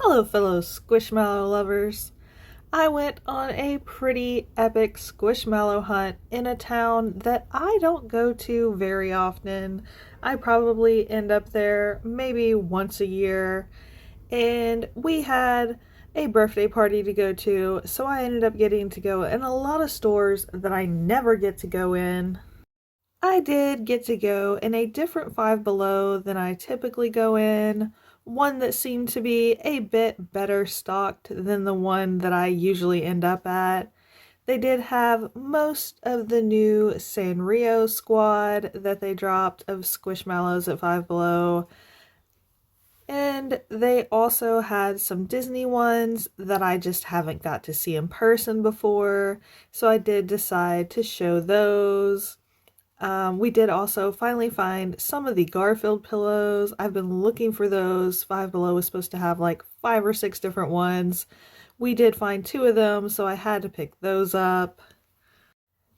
Hello, fellow Squishmallow lovers. I went on a pretty epic Squishmallow hunt in a town that I don't go to very often. I probably end up there maybe once a year, and we had a birthday party to go to, so I ended up getting to go in a lot of stores that I never get to go in. I did get to go in a different Five Below than I typically go in, one that seemed to be a bit better stocked than the one that I usually end up at. They did have most of the new Sanrio squad that they dropped of Squishmallows at Five Below, and they also had some Disney ones that I just haven't got to see in person before, so I did decide to show those. We did also finally find some of the Garfield pillows. I've been looking for those. Five Below was supposed to have like 5 or 6 different ones. We did find 2 of them, so I had to pick those up.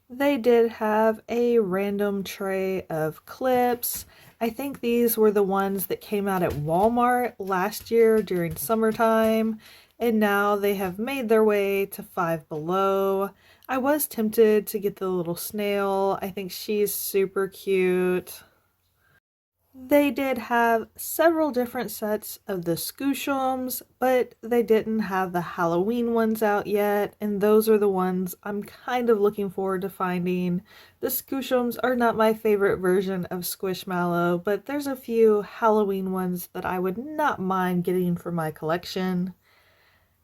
They did have a random tray of clips. I think these were the ones that came out at Walmart last year during summertime, and now they have made their way to Five Below. I was tempted to get the little snail. I think she's super cute. They did have several different sets of the Scooshums, but they didn't have the Halloween ones out yet, and those are the ones I'm kind of looking forward to finding. The Scooshums are not my favorite version of Squishmallow, but there's a few Halloween ones that I would not mind getting for my collection.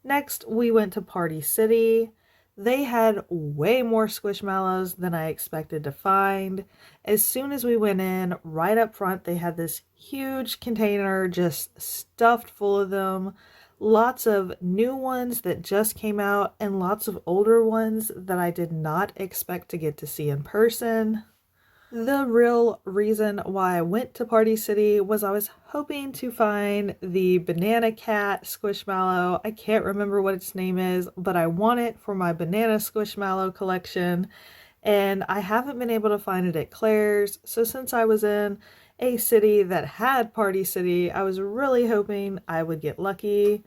Next, we went to Party City. They had way more Squishmallows than I expected to find. As soon as we went in, right up front, they had this huge container just stuffed full of them. Lots of new ones that just came out and lots of older ones that I did not expect to get to see in person. The real reason why I went to Party City was I was hoping to find the Banana Cat Squishmallow. I can't remember what its name is, but I want it for my Banana Squishmallow collection, and I haven't been able to find it at Claire's. So since I was in a city that had Party City, I was really hoping I would get lucky.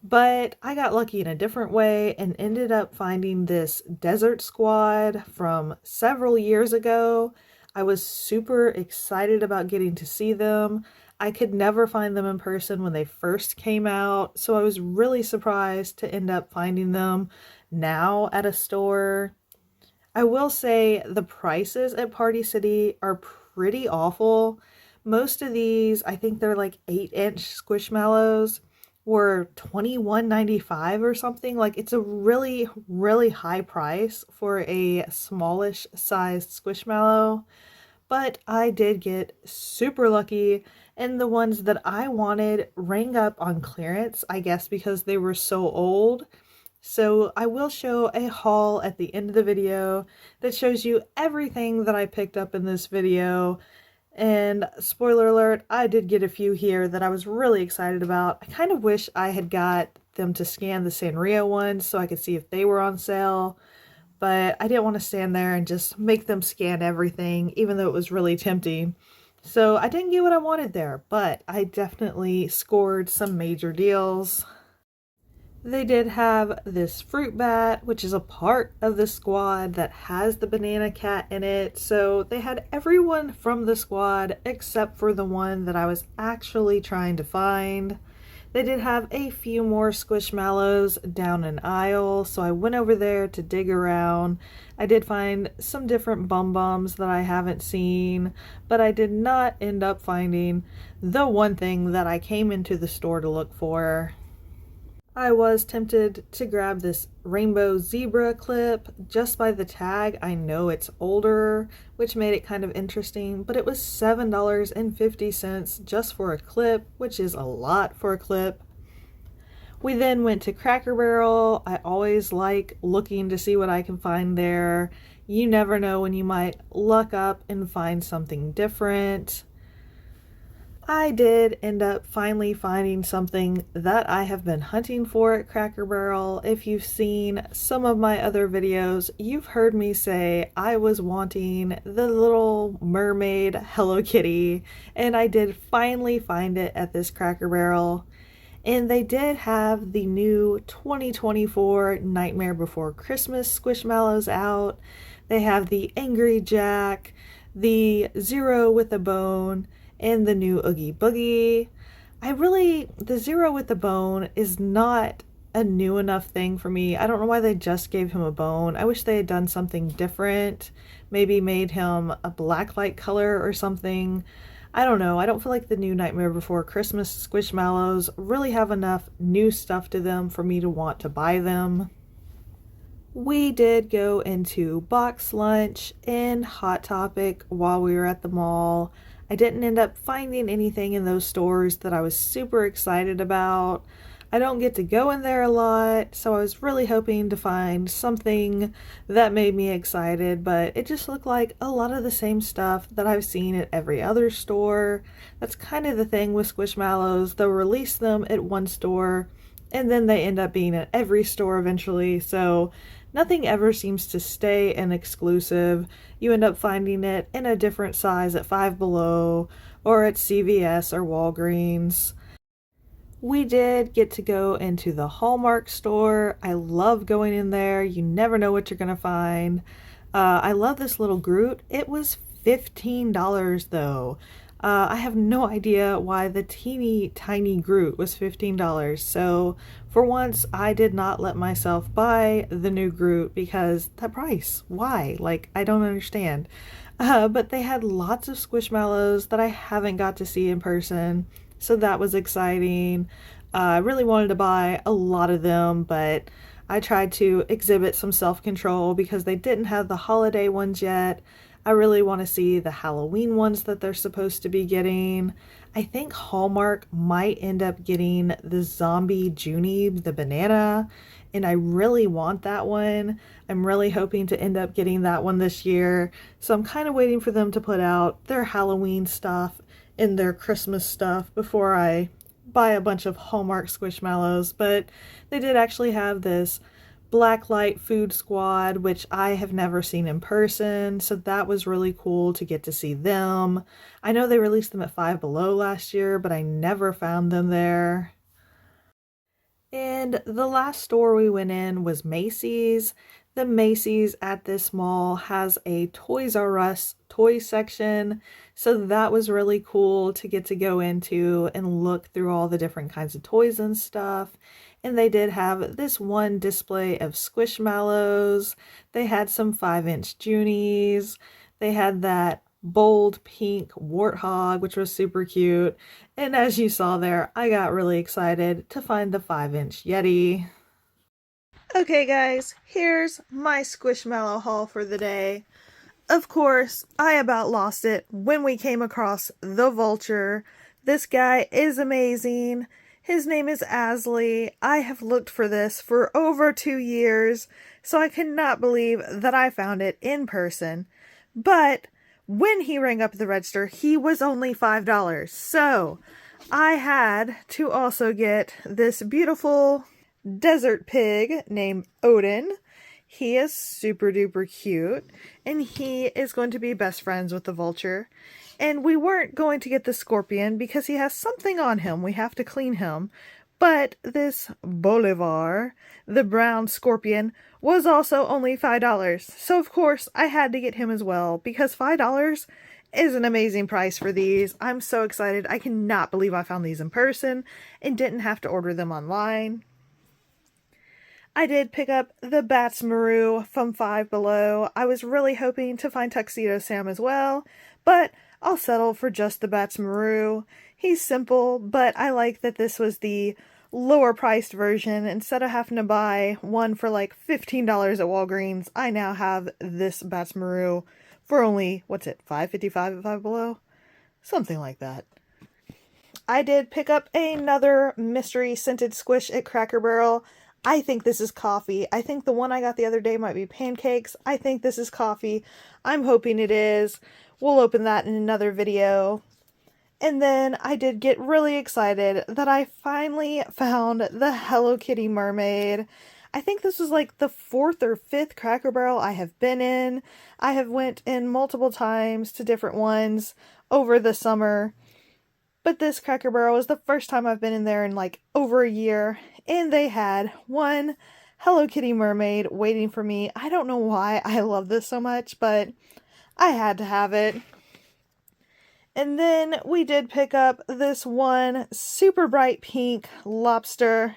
But I got lucky in a different way and ended up finding this Desert Squad from several years ago. I was super excited about getting to see them. I could never find them in person when they first came out, so I was really surprised to end up finding them now at a store. I will say the prices at Party City are pretty awful. Most of these, I think they're like 8-inch Squishmallows, were $21.95 or something. Like, it's a really, really high price for a smallish sized Squishmallow. But I did get super lucky, and the ones that I wanted rang up on clearance, I guess because they were so old. So I will show a haul at the end of the video that shows you everything that I picked up in this video. And spoiler alert, I did get a few here that I was really excited about. I kind of wish I had got them to scan the Sanrio ones so I could see if they were on sale, but I didn't want to stand there and just make them scan everything, even though it was really tempting. So I didn't get what I wanted there, but I definitely scored some major deals. They did have this fruit bat, which is a part of the squad that has the Banana Cat in it. So they had everyone from the squad except for the one that I was actually trying to find. They did have a few more Squishmallows down an aisle, so I went over there to dig around. I did find some different Bum Bums that I haven't seen, but I did not end up finding the one thing that I came into the store to look for. I was tempted to grab this rainbow zebra clip. Just by the tag, I know it's older, which made it kind of interesting, but it was $7.50 just for a clip, which is a lot for a clip. We then went to Cracker Barrel. I always like looking to see what I can find there. You never know when you might luck up and find something different. I did end up finally finding something that I have been hunting for at Cracker Barrel. If you've seen some of my other videos, you've heard me say I was wanting the Little Mermaid Hello Kitty, and I did finally find it at this Cracker Barrel. And they did have the new 2024 Nightmare Before Christmas Squishmallows out. They have the Angry Jack, the Zero with a Bone, and the new Oogie Boogie. The Zero with the Bone is not a new enough thing for me. I don't know why they just gave him a bone. I wish they had done something different. Maybe made him a black light color or something. I don't know. I don't feel like the new Nightmare Before Christmas Squishmallows really have enough new stuff to them for me to want to buy them. We did go into box lunch and Hot Topic while we were at the mall. I didn't end up finding anything in those stores that I was super excited about. I don't get to go in there a lot, so I was really hoping to find something that made me excited, but it just looked like a lot of the same stuff that I've seen at every other store. That's kind of the thing with Squishmallows. They'll release them at one store, and then they end up being at every store eventually, so nothing ever seems to stay an exclusive. You end up finding it in a different size at Five Below, or at CVS or Walgreens. We did get to go into the Hallmark store. I love going in there. You never know what you're going to find. I love this little Groot. It was $15 though. I have no idea why the teeny tiny Groot was $15. So for once, I did not let myself buy the new Groot because that price. Why? Like, I don't understand. But they had lots of Squishmallows that I haven't got to see in person. So that was exciting. I really wanted to buy a lot of them, but I tried to exhibit some self-control because they didn't have the holiday ones yet. I really want to see the Halloween ones that they're supposed to be getting. I think Hallmark might end up getting the Zombie Junib, the banana, and I really want that one. I'm really hoping to end up getting that one this year. So I'm kind of waiting for them to put out their Halloween stuff and their Christmas stuff before I buy a bunch of Hallmark Squishmallows. But they did actually have this Blacklight Food Squad, which I have never seen in person, so that was really cool to get to see them. I know they released them at Five Below last year, but I never found them there. And the last store we went in was Macy's. The Macy's at this mall has a Toys R Us toy section, so that was really cool to get to go into and look through all the different kinds of toys and stuff. And they did have this one display of Squishmallows. They had some 5-inch Junies. They had that bold pink warthog, which was super cute. And as you saw there, I got really excited to find the 5-inch Yeti. Okay guys, here's my Squishmallow haul for the day. Of course, I about lost it when we came across the Vulture. This guy is amazing. His name is Asley. I have looked for this for over 2 years, so I cannot believe that I found it in person. But when he rang up the register, he was only $5. So I had to also get this beautiful desert pig named Odin. He is super duper cute, and he is going to be best friends with the Vulture. And we weren't going to get the Scorpion because he has something on him. We have to clean him. But this Bolivar, the brown scorpion, was also only $5. So of course I had to get him as well because $5 is an amazing price for these. I'm so excited. I cannot believe I found these in person and didn't have to order them online. I did pick up the Bats Maru from Five Below. I was really hoping to find Tuxedo Sam as well, but I'll settle for just the Bats Maru. He's simple, but I like that this was the lower priced version. Instead of having to buy one for like $15 at Walgreens, I now have this Bats Maru for only, what's it, $5.55 at Five Below? Something like that. I did pick up another mystery scented squish at Cracker Barrel. I think this is coffee. I think the one I got the other day might be pancakes. I think this is coffee. I'm hoping it is. We'll open that in another video. And then I did get really excited that I finally found the Hello Kitty mermaid. I think this was like the 4th or 5th Cracker Barrel I have been in. I have went in multiple times to different ones over the summer. But this Cracker Barrel is the first time I've been in there in like over a year, and they had one Hello Kitty mermaid waiting for me. I don't know why I love this so much, but I had to have it. And then we did pick up this one super bright pink lobster.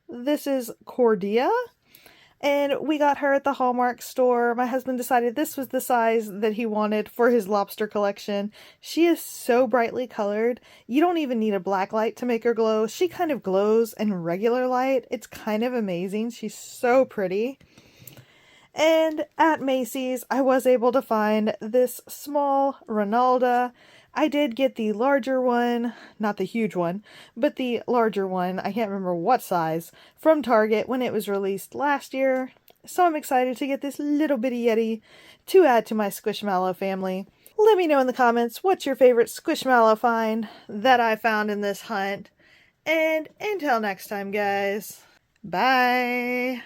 This is Cordia. And we got her at the Hallmark store. My husband decided this was the size that he wanted for his lobster collection. She is so brightly colored. You don't even need a black light to make her glow. She kind of glows in regular light. It's kind of amazing. She's so pretty. And at Macy's, I was able to find this small Ronalda. I did get the larger one, not the huge one, but the larger one, I can't remember what size, from Target when it was released last year. So I'm excited to get this little bitty Yeti to add to my Squishmallow family. Let me know in the comments what's your favorite Squishmallow find that I found in this hunt. And until next time, guys, bye!